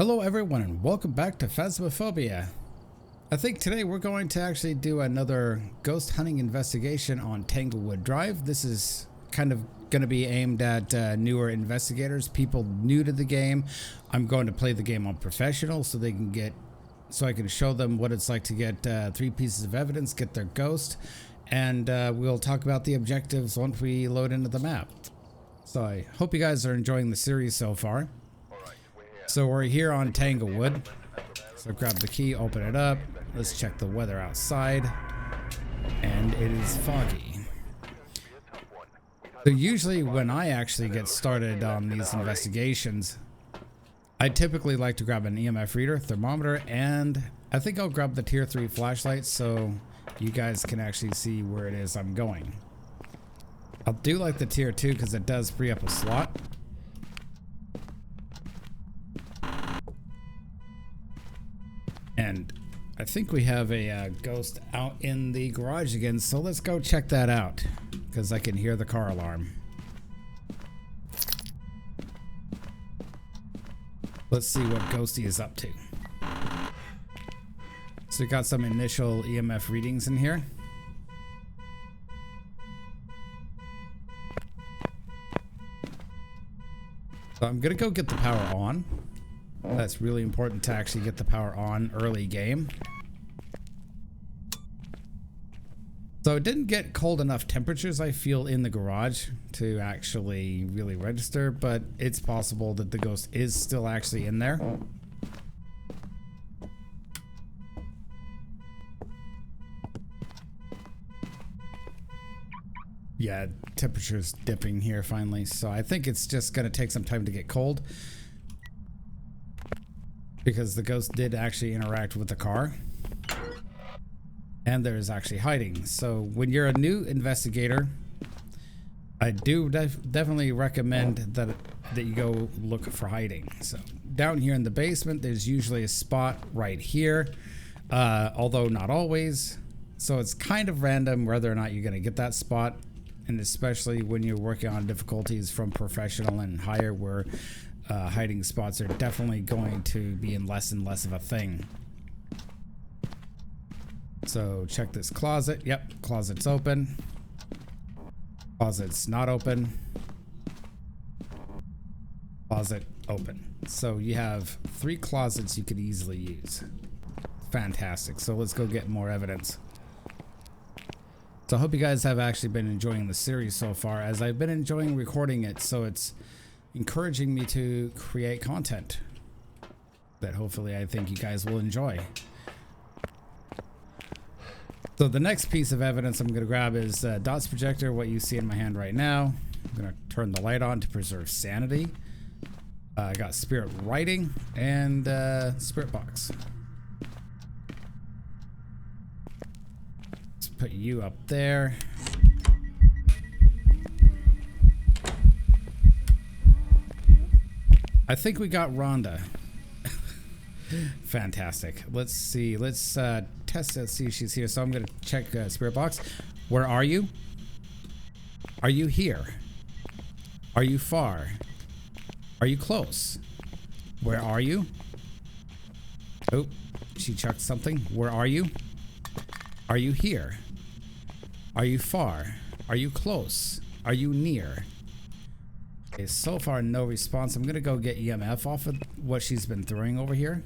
Hello everyone and welcome back to Phasmophobia. I think today we're going to actually do another ghost hunting investigation on Tanglewood Drive. This is kind of going to be aimed at newer investigators, people new to the game. I'm going to play the game on professional so I can show them what it's like to get 3 pieces of evidence, get their ghost, and we'll talk about the objectives once we load into the map. So I hope you guys are enjoying the series so far. So we're here on Tanglewood. So grab the key, open it up. Let's check the weather outside. And it is foggy. So usually when I actually get started on these investigations, I typically like to grab an EMF reader, thermometer, and I think I'll grab the tier 3 flashlight so you guys can actually see where it is I'm going. I'll do like the tier 2 because it does free up a slot. And I think we have a ghost out in the garage again, so let's go check that out because I can hear the car alarm. Let's see what Ghosty is up to. So we got some initial EMF readings in here. So I'm gonna go get the power on. That's really important to actually get the power on early game. So it didn't get cold enough temperatures, I feel, in the garage to actually really register, but it's possible that the ghost is still actually in there. Yeah, temperature's dipping here finally, so I think it's just gonna take some time to get cold. Because the ghost did actually interact with the car. And there's actually hiding. So when you're a new investigator, I do definitely recommend that you go look for hiding. So down here in the basement, there's usually a spot right here. Although not always. So it's kind of random whether or not you're going to get that spot. And especially when you're working on difficulties from professional and higher where hiding spots are definitely going to be in less and less of a thing. So check this closet. Yep, closet's open. Closet's not open. Closet open. So you have 3 closets you could easily use. Fantastic. So let's go get more evidence. So I hope you guys have actually been enjoying the series so far, as I've been enjoying recording it, so it's encouraging me to create content that hopefully I think you guys will enjoy. So the next piece of evidence I'm going to grab is dots projector, what you see in my hand right now. I'm going to turn the light on to preserve sanity. I got spirit writing and spirit box. Let's put you up there. I think we got Rhonda. Fantastic. Let's see. Let's test it, see if she's here. So I'm going to check spirit box. Where are you? Are you here? Are you far? Are you close? Where are you? Oh, she chucked something. Where are you? Are you here? Are you far? Are you close? Are you near? Okay, so far no response. I'm gonna go get EMF off of what she's been throwing over here.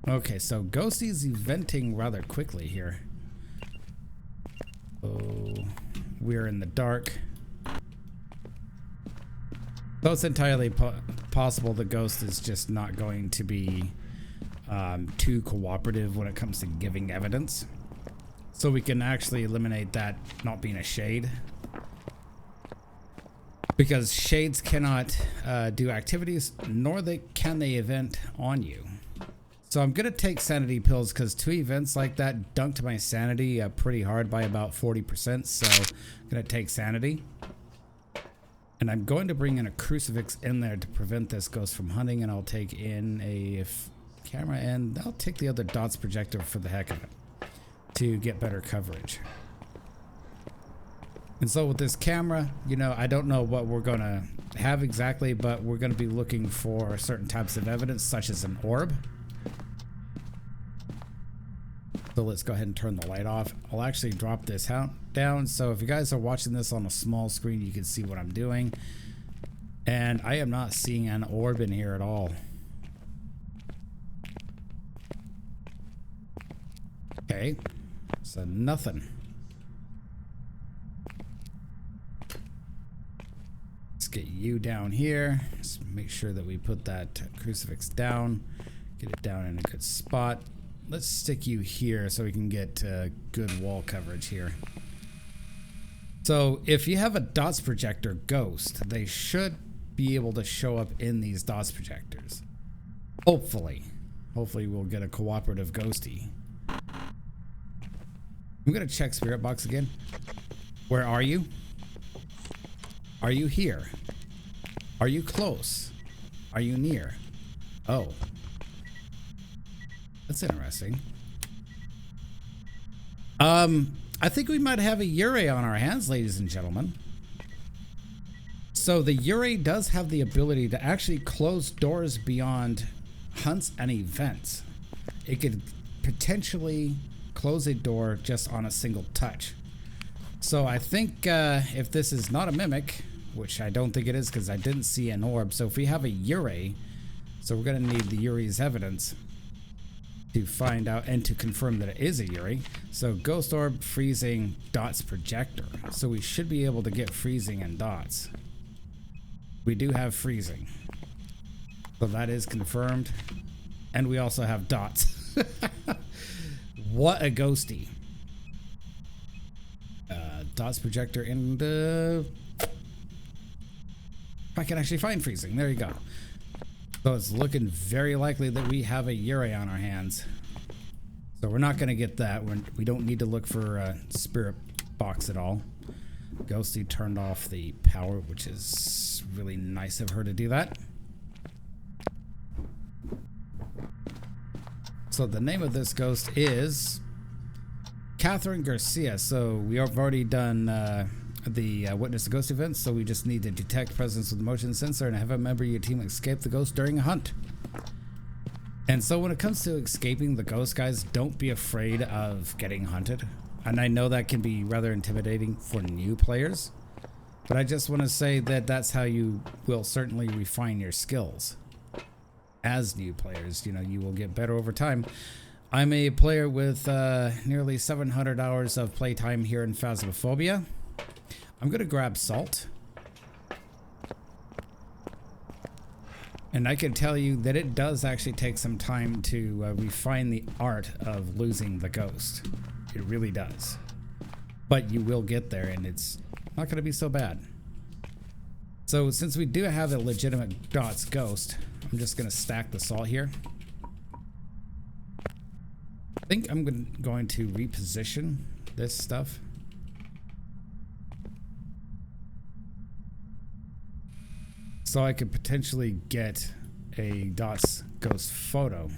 Okay, so Ghosty's eventing rather quickly here. Oh, we're in the dark. Though it's entirely possible the ghost is just not going to be too cooperative when it comes to giving evidence. So we can actually eliminate that not being a shade. Because shades cannot do activities, nor can they event on you. So I'm going to take sanity pills because 2 events like that dunked my sanity pretty hard by about 40%. So I'm going to take sanity. And I'm going to bring in a crucifix in there to prevent this ghost from hunting. And I'll take in a camera and I'll take the other dots projector for the heck of it, to get better coverage. And so with this camera, you know, I don't know what we're gonna have exactly, but we're gonna be looking for certain types of evidence, such as an orb. So let's go ahead and turn the light off. I'll actually drop this down, so if you guys are watching this on a small screen, you can see what I'm doing. And I am not seeing an orb in here at all. Okay, so nothing. Let's get you down here. Let's make sure that we put that crucifix down. Get it down in a good spot. Let's stick you here so we can get good wall coverage here. So if you have a dots projector ghost, they should be able to show up in these dots projectors. Hopefully. Hopefully we'll get a cooperative ghosty. I'm gonna check spirit box again. Where are you? Are you here? Are you close? Are you near? Oh. That's interesting. I think we might have a Yurei on our hands, ladies and gentlemen. So the Yurei does have the ability to actually close doors beyond hunts and events. It could potentially close a door just on a single touch. So I think if this is not a mimic, which I don't think it is because I didn't see an orb. So if we have a Yurei, so we're going to need the Yurei's evidence to find out and to confirm that it is a Yurei. So ghost orb, freezing, dots projector. So we should be able to get freezing and dots. We do have freezing. So that is confirmed. And we also have dots. What a ghosty. Dots projector and if I can actually find freezing. There you go. So it's looking very likely that we have a Yurei on our hands. So we're not going to get that. We don't need to look for a spirit box at all. Ghosty turned off the power, which is really nice of her to do that. So the name of this ghost is Catherine Garcia. So we have already done the witness the ghost event, so we just need to detect presence with motion sensor and have a member of your team escape the ghost during a hunt. And so when it comes to escaping the ghost, guys, don't be afraid of getting hunted. And I know that can be rather intimidating for new players, but I just want to say that that's how you will certainly refine your skills. As new players, you know, you will get better over time. I'm a player with nearly 700 hours of playtime here in Phasmophobia. I'm gonna grab salt. And I can tell you that it does actually take some time to refine the art of losing the ghost. It really does. But you will get there, and it's not gonna be so bad. So since we do have a legitimate dots ghost, I'm just gonna stack the salt here. I think I'm going to reposition this stuff. So I could potentially get a dots ghost photo.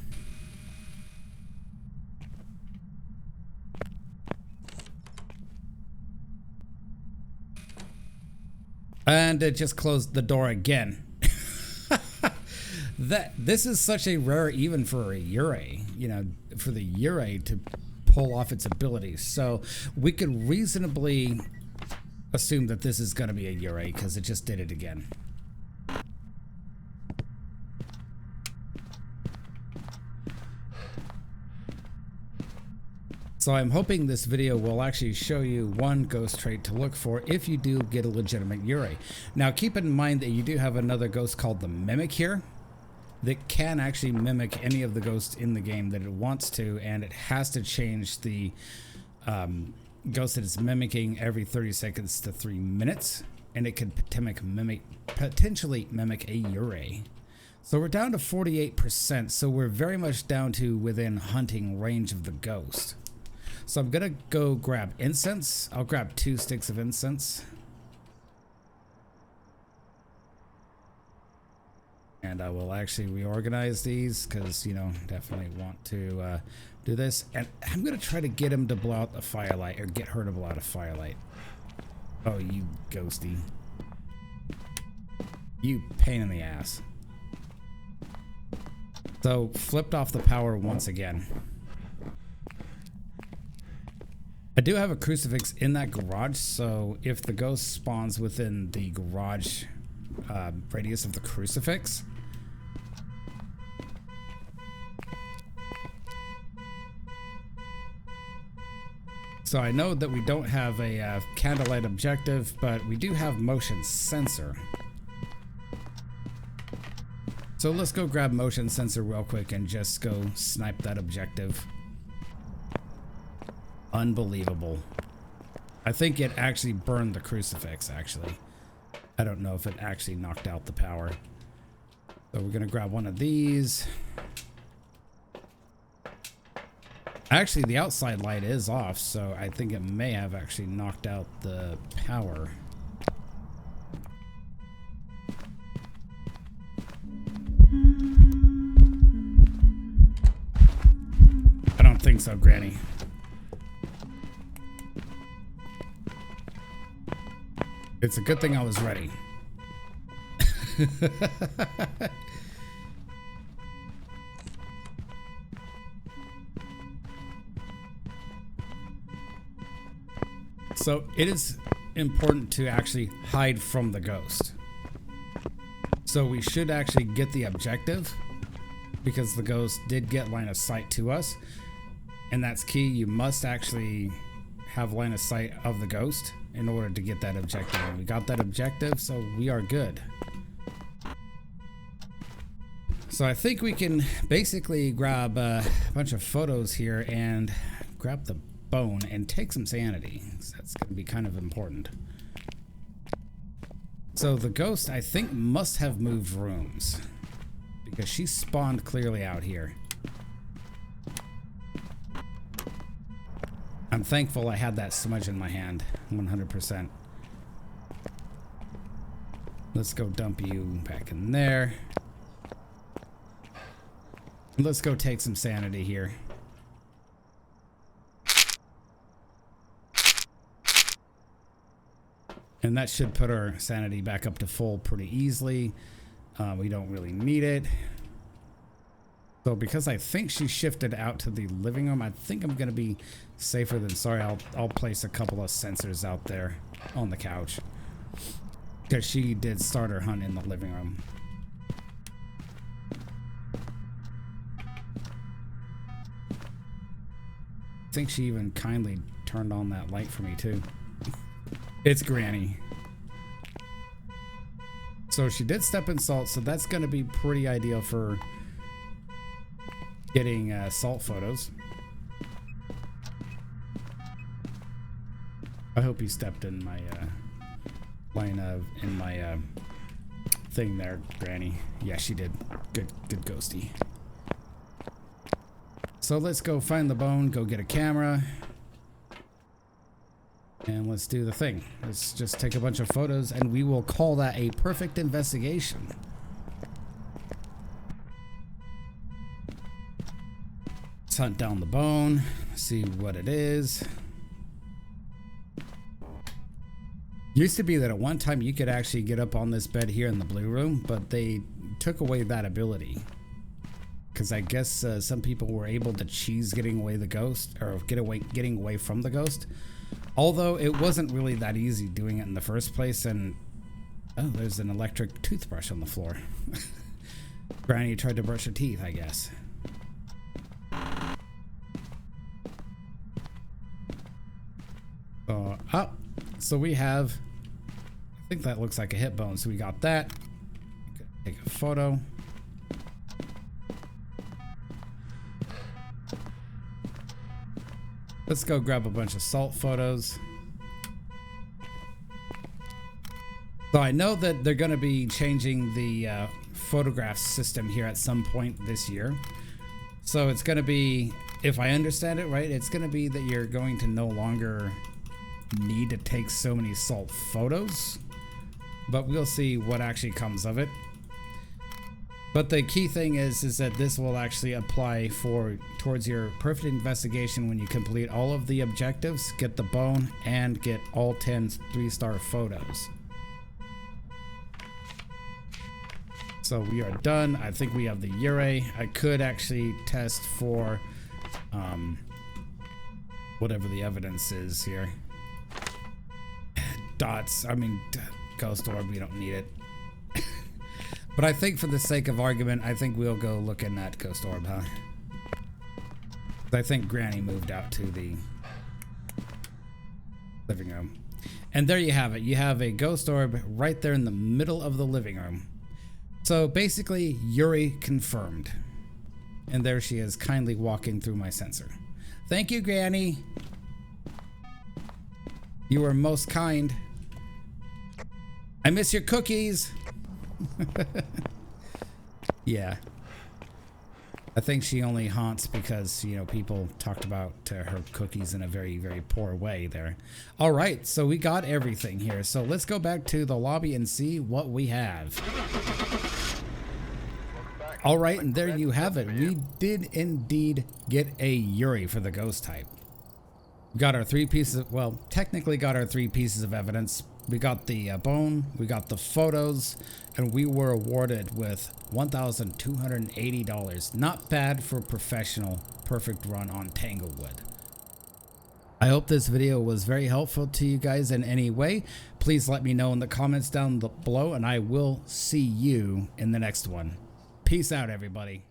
And it just closed the door again. This is such a rare, even for a Yurei, you know, for the Yurei to pull off its abilities. So we could reasonably assume that this is going to be a Yurei because it just did it again. So I'm hoping this video will actually show you one ghost trait to look for if you do get a legitimate Yurei. Now keep in mind that you do have another ghost called the Mimic here that can actually mimic any of the ghosts in the game that it wants to, and it has to change the ghost that it's mimicking every 30 seconds to 3 minutes, and it can potentially mimic a Yurei. So we're down to 48%, so we're very much down to within hunting range of the ghost. So I'm gonna go grab incense. I'll grab 2 sticks of incense. And I will actually reorganize these because, you know, definitely want to do this. And I'm gonna try to get him to blow out the firelight, or get her to blow out a firelight. Oh, you ghosty. You pain in the ass. So, flipped off the power once again. I do have a crucifix in that garage, so if the ghost spawns within the garage radius of the crucifix, so I know that we don't have a candlelight objective, but we do have motion sensor. So let's go grab motion sensor real quick and just go snipe that objective. Unbelievable. I think it actually burned the crucifix, actually. I don't know if it actually knocked out the power. So we're gonna grab one of these. Actually, the outside light is off, so I think it may have actually knocked out the power. I don't think so, Granny. It's a good thing I was ready. So it is important to actually hide from the ghost. So we should actually get the objective because the ghost did get line of sight to us. And that's key. You must actually have line of sight of the ghost in order to get that objective. And we got that objective, so we are good. So I think we can basically grab a bunch of photos here and grab the bone and take some sanity. So that's going to be kind of important. So the ghost, I think, must have moved rooms because she spawned clearly out here. I'm thankful I had that smudge in my hand, 100%. Let's go dump you back in there. Let's go take some sanity here. And that should put our sanity back up to full pretty easily. We don't really need it. So because I think she shifted out to the living room, I think I'm going to be safer than sorry. I'll place a couple of sensors out there on the couch. Because she did start her hunt in the living room. I think she even kindly turned on that light for me too. It's Granny. So she did step in salt, so that's going to be pretty ideal for getting salt photos. I hope you stepped in my line of in my thing there, Granny. Yeah, she did. Good ghosty. So let's go find the bone, go get a camera, and let's do the thing. Let's just take a bunch of photos and we will call that a perfect investigation. Let's hunt down the bone, see what it is. Used to be that at one time you could actually get up on this bed here in the blue room, but they took away that ability. Because I guess some people were able to cheese getting away the ghost, or getting away from the ghost. Although it wasn't really that easy doing it in the first place. And oh, there's an electric toothbrush on the floor. Granny tried to brush her teeth, I guess. So we have, I think that looks like a hip bone. So we got that. Take a photo. Let's go grab a bunch of salt photos. So I know that they're going to be changing the photograph system here at some point this year. So it's going to be, if I understand it right, it's going to be that you're going to no longer need to take so many salt photos. But we'll see what actually comes of it. But the key thing is that this will actually apply towards your perfect investigation when you complete all of the objectives, get the bone, and get all 10 3-star photos. So we are done. I think we have the Ure. I could actually test for whatever the evidence is here. Dots. I mean, ghost orb. We don't need it. But I think for the sake of argument, I think we'll go look in that ghost orb, huh? I think Granny moved out to the living room. And there you have it. You have a ghost orb right there in the middle of the living room. So basically, Yuri confirmed. And there she is, kindly walking through my sensor. Thank you, Granny. You were most kind. I miss your cookies. Yeah. I think she only haunts because, you know, people talked about her cookies in a very, very poor way there. All right, so we got everything here. So let's go back to the lobby and see what we have. All right, and there you have it. We did indeed get a Yuri for the ghost type. We got our 3 pieces of, well, technically got our 3 pieces of evidence. We got the bone, we got the photos, and we were awarded with $1,280. Not bad for a professional perfect run on Tanglewood. I hope this video was very helpful to you guys in any way. Please let me know in the comments down below, and I will see you in the next one. Peace out, everybody.